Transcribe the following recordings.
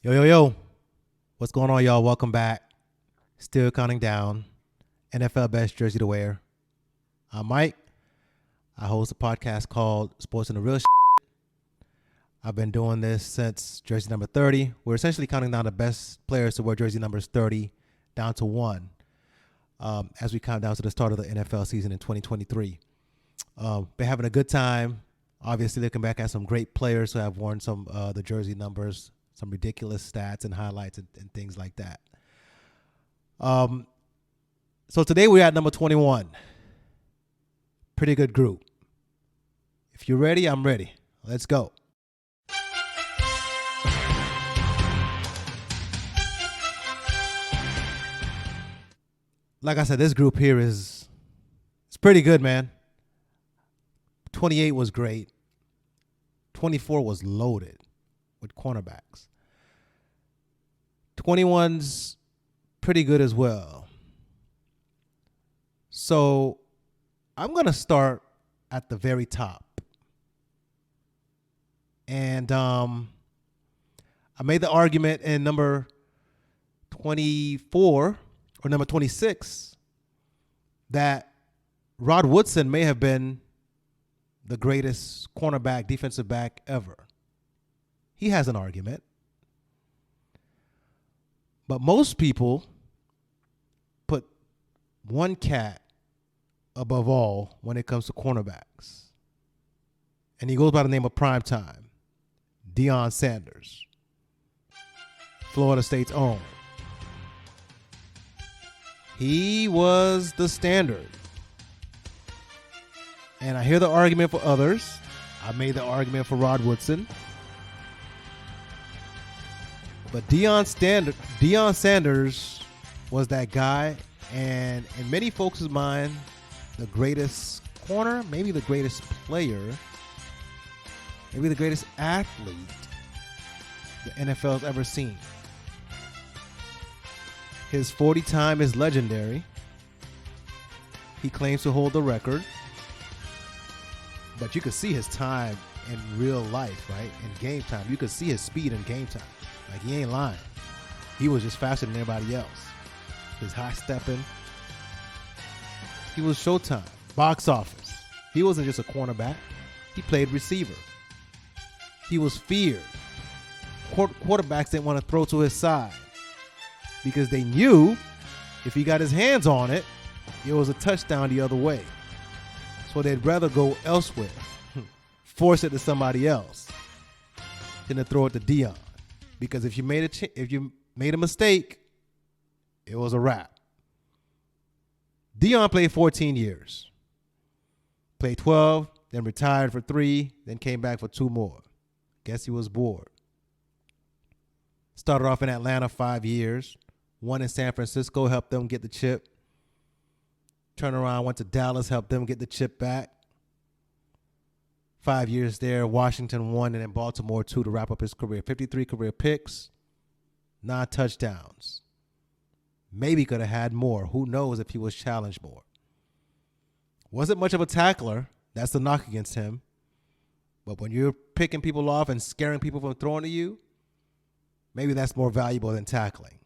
Yo. What's going on, y'all? Welcome back. Still counting down. NFL best jersey to wear. I'm Mike. I host a podcast called Sports and the Real Shit. I've been doing this since jersey number 30. We're essentially counting down the best players to wear jersey numbers 30 down to 1 as we count down to the start of the NFL season in 2023. Been having a good time. Obviously, looking back at some great players who have worn some the jersey numbers, some ridiculous stats and highlights and things like that. So today we're at number 21. Pretty good group. If you're ready, I'm ready. Let's go. Like I said, this group here it's pretty good, man. 28 was great. 24 was loaded with cornerbacks. 21's pretty good as well. So I'm going to start at the very top. And I made the argument in number 24 or number 26 that Rod Woodson may have been the greatest cornerback, defensive back ever. He has an argument. But most people put one cat above all when it comes to cornerbacks. And he goes by the name of Primetime, Deion Sanders, Florida State's own. He was the standard. And I hear the argument for others. I made the argument for Rod Woodson. But Deion Sanders was that guy, and in many folks' mind, the greatest corner, maybe the greatest player, maybe the greatest athlete the NFL has ever seen. His 40 time is legendary. He claims to hold the record. But you could see his time in real life, right? In game time. You could see his speed in game time. Like, he ain't lying. He was just faster than everybody else. His high stepping. He was Showtime. Box office. He wasn't just a cornerback. He played receiver. He was feared. Quarterbacks didn't want to throw to his side because they knew if he got his hands on it, it was a touchdown the other way. So they'd rather go elsewhere, force it to somebody else, than to throw it to Deion. Because if you made a mistake, it was a wrap. Deion played 14 years. Played 12, then retired for 3, then came back for 2 more. Guess he was bored. Started off in Atlanta 5 years. 1 in San Francisco, helped them get the chip. Turned around, went to Dallas, helped them get the chip back. 5 years there, Washington 1, and then Baltimore 2 to wrap up his career. 53 career picks, 9 touchdowns. Maybe could have had more. Who knows if he was challenged more. Wasn't much of a tackler. That's the knock against him. But when you're picking people off and scaring people from throwing to you, maybe that's more valuable than tackling.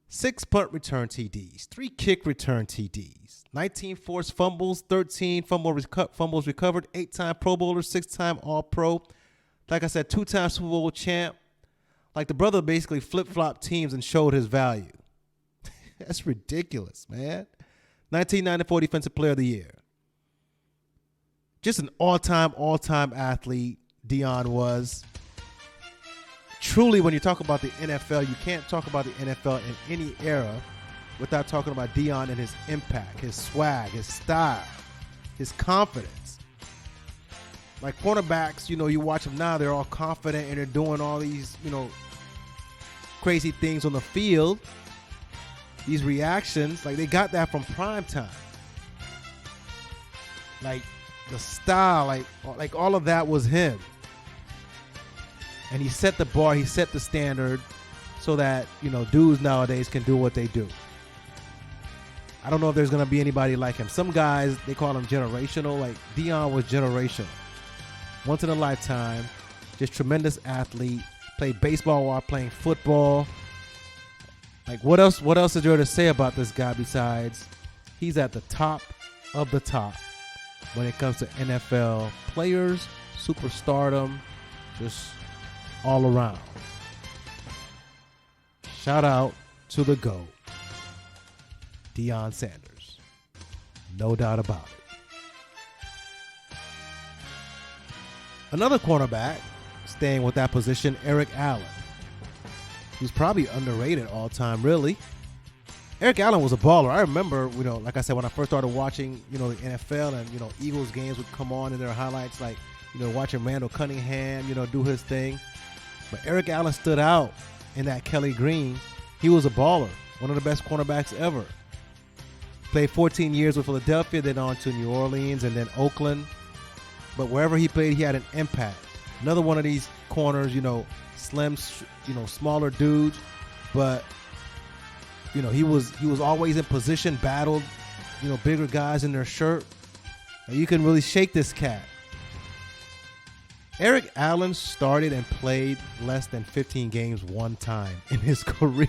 6 punt return TDs, 3 kick return TDs, 19 forced fumbles, 13 fumbles recovered, 8-time Pro Bowler, 6-time All-Pro. Like I said, 2-time Super Bowl champ. Like, the brother basically flip-flopped teams and showed his value. That's ridiculous, man. 1994 Defensive Player of the Year. Just an all-time athlete, Deion was. Truly, when you talk about the NFL, you can't talk about the NFL in any era without talking about Deion and his impact, his swag, his style, his confidence. Like, cornerbacks, you watch them now, they're all confident and they're doing all these, crazy things on the field. These reactions, like, they got that from Primetime. Like, the style, like all of that was him. And he set the bar, he set the standard so that, dudes nowadays can do what they do. I don't know if there's going to be anybody like him. Some guys, they call him generational. Like, Deion was generational. Once in a lifetime, just tremendous athlete, Played baseball while playing football. Like, what else is there to say about this guy besides he's at the top of the top when it comes to NFL players, superstardom, just all around. Shout out to the GOAT, Deion Sanders. No doubt about it. Another cornerback, staying with that position, Eric Allen. Who's probably underrated all time, really. Eric Allen was a baller. I remember, like I said, when I first started watching, the NFL and, Eagles games would come on in their highlights, like, watching Randall Cunningham, do his thing. But Eric Allen stood out in that Kelly Green. He was a baller, one of the best cornerbacks ever. Played 14 years with Philadelphia, then on to New Orleans and then Oakland. But wherever he played, he had an impact. Another one of these corners, slim, smaller dudes, but he was always in position, battled, bigger guys in their shirt. And you can really shake this cat. Eric Allen started and played less than 15 games one time in his career.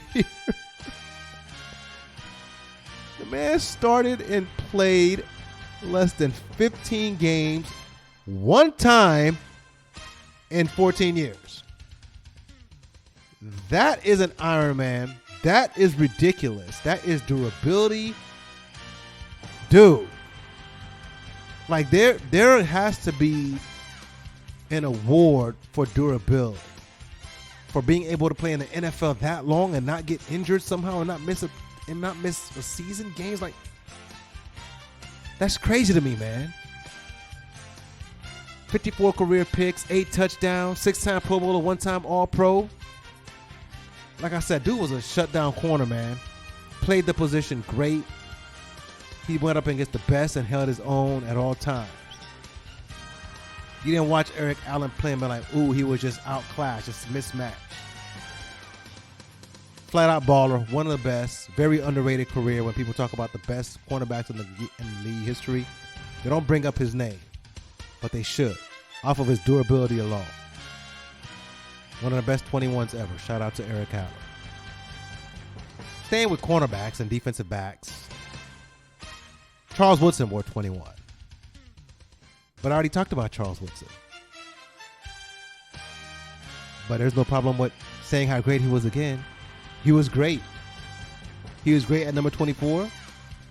The man started and played less than 15 games one time in 14 years. That is an Iron Man. That is ridiculous. That is durability. Dude. Like there has to be an award for durability. For being able to play in the NFL that long and not get injured somehow and not miss a season, games. Like, that's crazy to me, man. 54 career picks, 8 touchdowns, 6-time Pro Bowler, 1-time All-Pro. Like I said, dude was a shutdown corner, man. Played the position great. He went up against the best and held his own at all times. You didn't watch Eric Allen play and be like, ooh, he was just outclassed, just mismatched. Flat out baller, one of the best, very underrated career. When people talk about the best cornerbacks in league history, they don't bring up his name, but they should, off of his durability alone. One of the best 21s ever. Shout out to Eric Allen. Staying with cornerbacks and defensive backs, Charles Woodson wore 21. But I already talked about Charles Woodson. But there's no problem with saying how great he was again. He was great. He was great at number 24.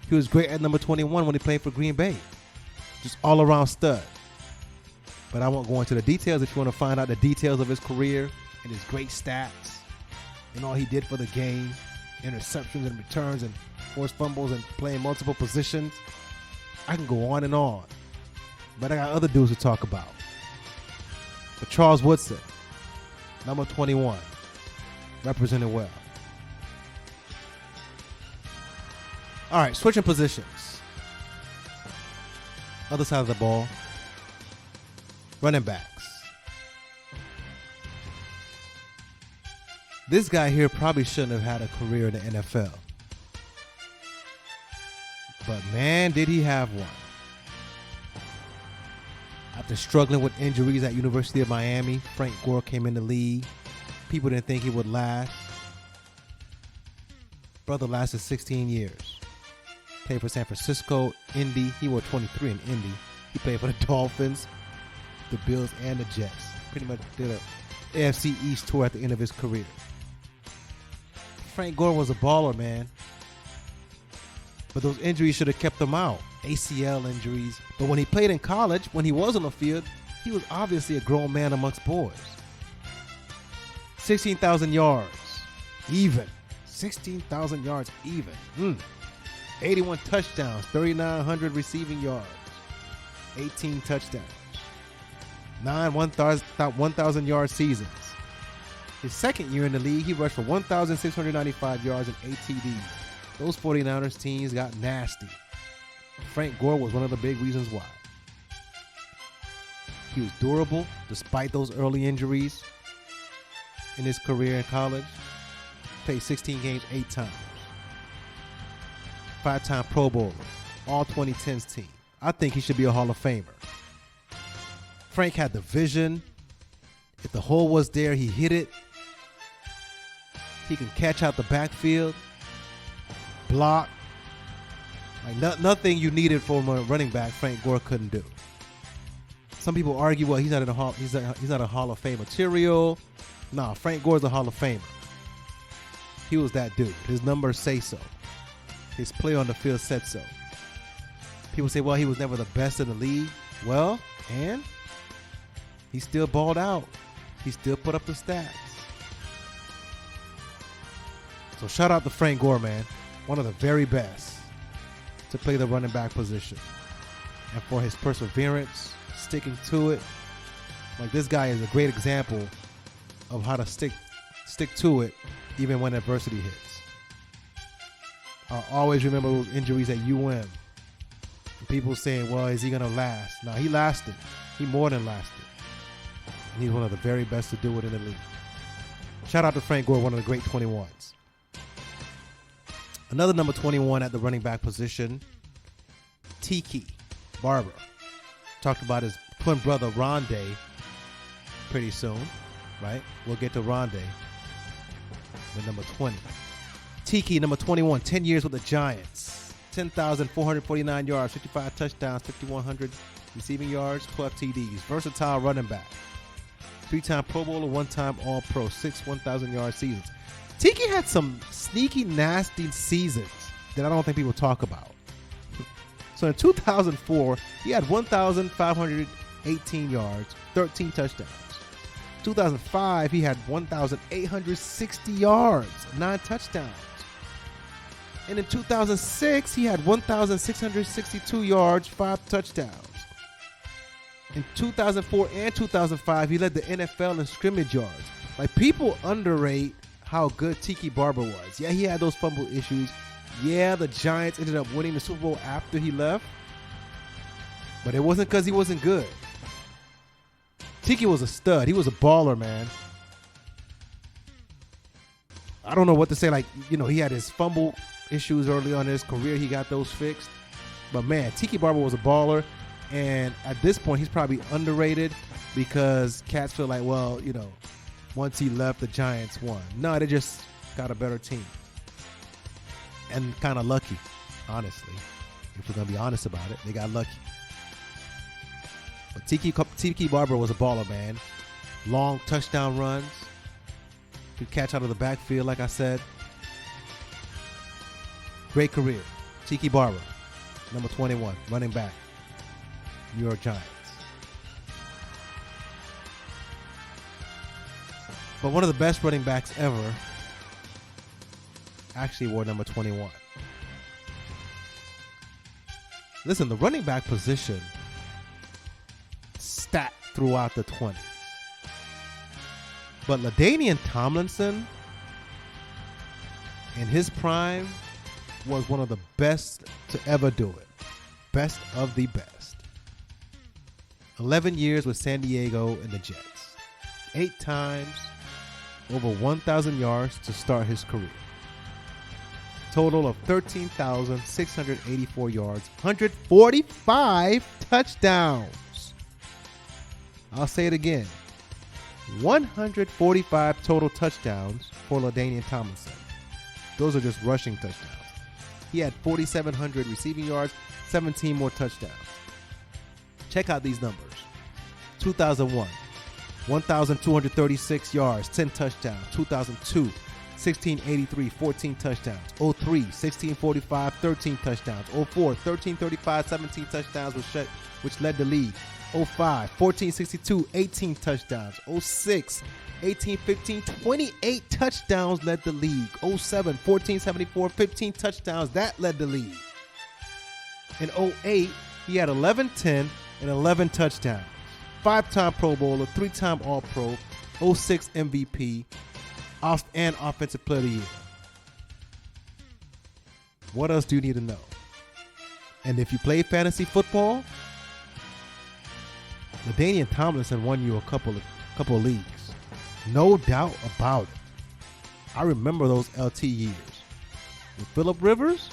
He was great at number 21 when he played for Green Bay. Just all-around stud. But I won't go into the details. If you want to find out the details of his career and his great stats and all he did for the game, interceptions and returns and forced fumbles and playing multiple positions, I can go on and on. But I got other dudes to talk about. But Charles Woodson, number 21, represented well. All right, switching positions. Other side of the ball. Running backs. This guy here probably shouldn't have had a career in the NFL. But man, did he have one. After struggling with injuries at University of Miami, Frank Gore came in the league. People didn't think he would last. Brother lasted 16 years. Played for San Francisco, Indy. He wore 23 in Indy. He played for the Dolphins, the Bills, and the Jets. Pretty much did a AFC East tour at the end of his career. Frank Gore was a baller, man. But those injuries should have kept him out. ACL injuries. But when he played in college, when he was on the field, he was obviously a grown man amongst boys. 16,000 yards. Even. 16,000 yards even. 81 touchdowns. 3,900 receiving yards. 18 touchdowns. 9 1,000-yard seasons. His second year in the league, he rushed for 1,695 yards and 8 TDs. Those 49ers teams got nasty. Frank Gore was one of the big reasons why. He was durable despite those early injuries in his career in college. Played 16 games 8 times. 5-time Pro Bowler. All 2010s team. I think he should be a Hall of Famer. Frank had the vision. If the hole was there, he hit it. He can catch out the backfield, block. Like nothing you needed from a running back, Frank Gore couldn't do. Some people argue, well, he's not a Hall of Fame material. Nah, Frank Gore's a Hall of Famer. He was that dude. His numbers say so. His play on the field said so. People say, well, he was never the best in the league. Well, and he still balled out. He still put up the stats. So shout out to Frank Gore, man. One of the very best to play the running back position. And for his perseverance, sticking to it. Like, this guy is a great example of how to stick to it even when adversity hits. I'll always remember those injuries at UM. And people saying, well, is he going to last? No, he lasted. He more than lasted. And he's one of the very best to do it in the league. Shout out to Frank Gore, one of the great 21s. Another number 21 at the running back position, Tiki Barber. Talked about his twin brother, Rondé, pretty soon, right? We'll get to Rondé with number 20. Tiki, number 21, 10 years with the Giants. 10,449 yards, 55 touchdowns, 5,100 receiving yards, 12 TDs. Versatile running back. 3-time Pro Bowler, 1-time All-Pro, 6 1,000-yard seasons. Tiki had some sneaky, nasty seasons that I don't think people talk about. So in 2004, he had 1,518 yards, 13 touchdowns. 2005, he had 1,860 yards, 9 touchdowns. And in 2006, he had 1,662 yards, 5 touchdowns. In 2004 and 2005, he led the NFL in scrimmage yards. Like, people underrate how good Tiki Barber was. Yeah, he had those fumble issues. Yeah, the Giants ended up winning the Super Bowl after he left. But it wasn't because he wasn't good. Tiki was a stud. He was a baller, man. I don't know what to say. Like, you know, he had his fumble issues early on in his career. He got those fixed. But, man, Tiki Barber was a baller. And at this point, he's probably underrated because cats feel like, well, you know, once he left, the Giants won. No, they just got a better team. And kind of lucky, honestly. If we're going to be honest about it, they got lucky. But Tiki Barber was a baller, man. Long touchdown runs. Could catch out of the backfield, like I said. Great career. Tiki Barber, number 21, running back. New York Giants. But one of the best running backs ever actually wore number 21. Listen, the running back position stacked throughout the 20s. But LaDanian Tomlinson, in his prime, was one of the best to ever do it. Best of the best. 11 years with San Diego and the Jets. 8 times over 1,000 yards to start his career. Total of 13,684 yards, 145 touchdowns. I'll say it again. 145 total touchdowns for LaDanian Tomlinson. Those are just rushing touchdowns. He had 4,700 receiving yards, 17 more touchdowns. Check out these numbers. 2001, 1,236 yards, 10 touchdowns. 2002, 1,683, 14 touchdowns. 03, 1,645, 13 touchdowns. 04, 1,335, 17 touchdowns, which led the league. 05, 1462, 18 touchdowns. 06, 1815, 28 touchdowns led the league. 07, 1474, 15 touchdowns. That led the league. In 08, he had 11-10 and 11 touchdowns. 5-time Pro Bowler, 3-time All-Pro, 06 MVP, and Offensive Player of the Year. What else do you need to know? And if you play fantasy football, LaDanian Tomlinson won you a couple of leagues. No doubt about it. I remember those LT years. With Phillip Rivers,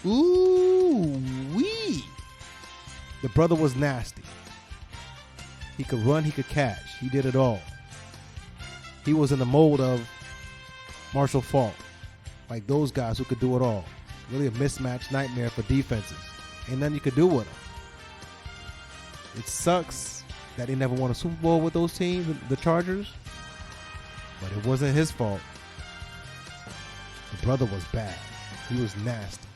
ooh-wee. The brother was nasty. He could run, he could catch. He did it all. He was in the mold of Marshall Faulk. Like those guys who could do it all. Really a mismatch nightmare for defenses. Ain't nothing you could do with them. It sucks that they never won a Super Bowl with those teams, the Chargers. But it wasn't his fault. The brother was bad. He was nasty.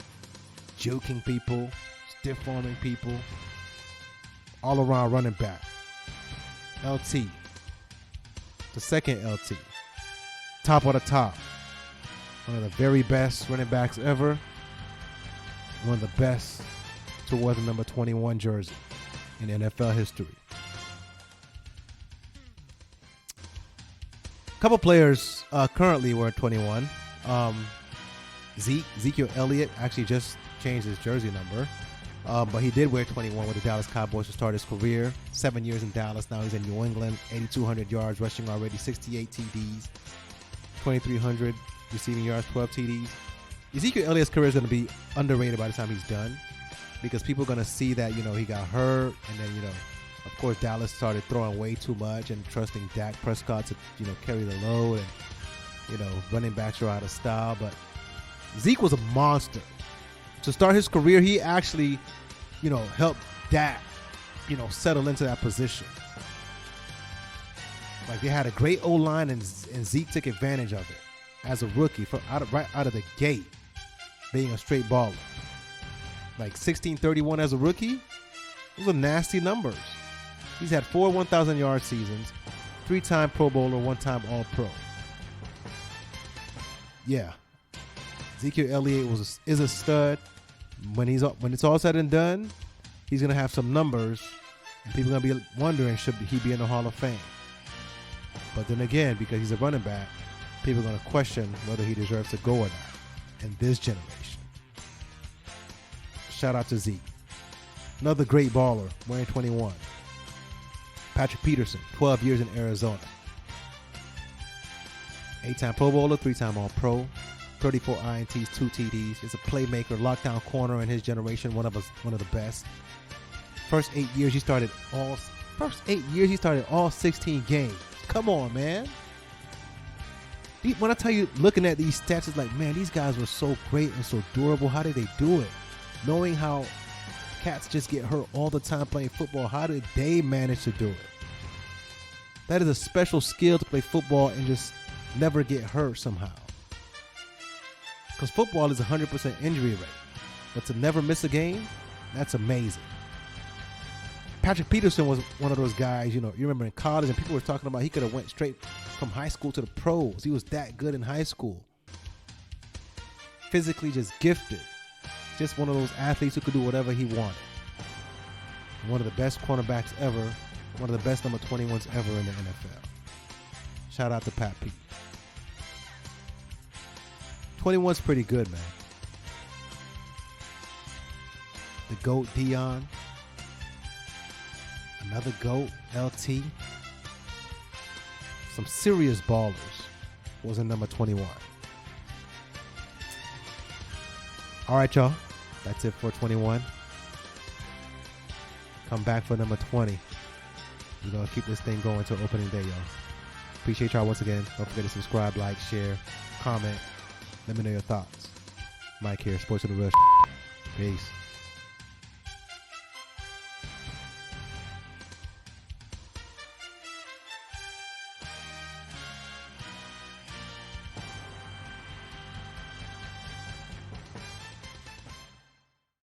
Joking people, stiff-arming people. All around running back. LT. The second LT. Top of the top. One of the very best running backs ever. One of the best to wear the number 21 jersey in NFL history. A couple players currently wear 21. Ezekiel Elliott actually just changed his jersey number. But he did wear 21 with the Dallas Cowboys to start his career. 7 years in Dallas. Now he's in New England. 8,200 yards rushing already. 68 TDs. 2,300 receiving yards. 12 TDs. Ezekiel Elliott's career is going to be underrated by the time he's done. Because people are going to see that, he got hurt. And then, of course, Dallas started throwing way too much and trusting Dak Prescott to, carry the load. And, running backs are out of style. But Zeke was a monster. To start his career, he actually, helped Dak, settle into that position. Like they had a great O-line, and Zeke took advantage of it as a rookie right out of the gate, being a straight baller. Like 1631 as a rookie, those are nasty numbers. He's had 4 1,000-yard seasons, 3-time Pro Bowler, 1-time All-Pro. Yeah. Ezekiel Elliott is a stud. When it's all said and done, he's gonna have some numbers, and people are gonna be wondering should he be in the Hall of Fame. But then again, because he's a running back, people are gonna question whether he deserves to go or not in this generation. Shout out to Zeke, another great baller wearing 21. Patrick Peterson, 12 years in Arizona, 8-time Pro Bowler, 3-time All-Pro. 34 INTs, 2 TDs. Is a playmaker, lockdown corner in his generation, one of the best. First 8 years he started all 16 games. Come on, man. When I tell you, looking at these stats, it's like, man, these guys were so great and so durable. How did they do it? Knowing how cats just get hurt all the time playing football, how did they manage to do it? That is a special skill to play football and just never get hurt somehow. Because football is 100% injury rate. But to never miss a game, that's amazing. Patrick Peterson was one of those guys, you remember in college, and people were talking about he could have went straight from high school to the pros. He was that good in high school. Physically just gifted. Just one of those athletes who could do whatever he wanted. One of the best cornerbacks ever. One of the best number 21s ever in the NFL. Shout out to Pat Pete. 21's pretty good, man. The GOAT, Deion. Another GOAT, LT. Some serious ballers was in number 21. All right, y'all. That's it for 21. Come back for number 20. We're going to keep this thing going till opening day, y'all. Appreciate y'all once again. Don't forget to subscribe, like, share, comment. Let me know your thoughts. Mike here, Sports of the Real. Peace.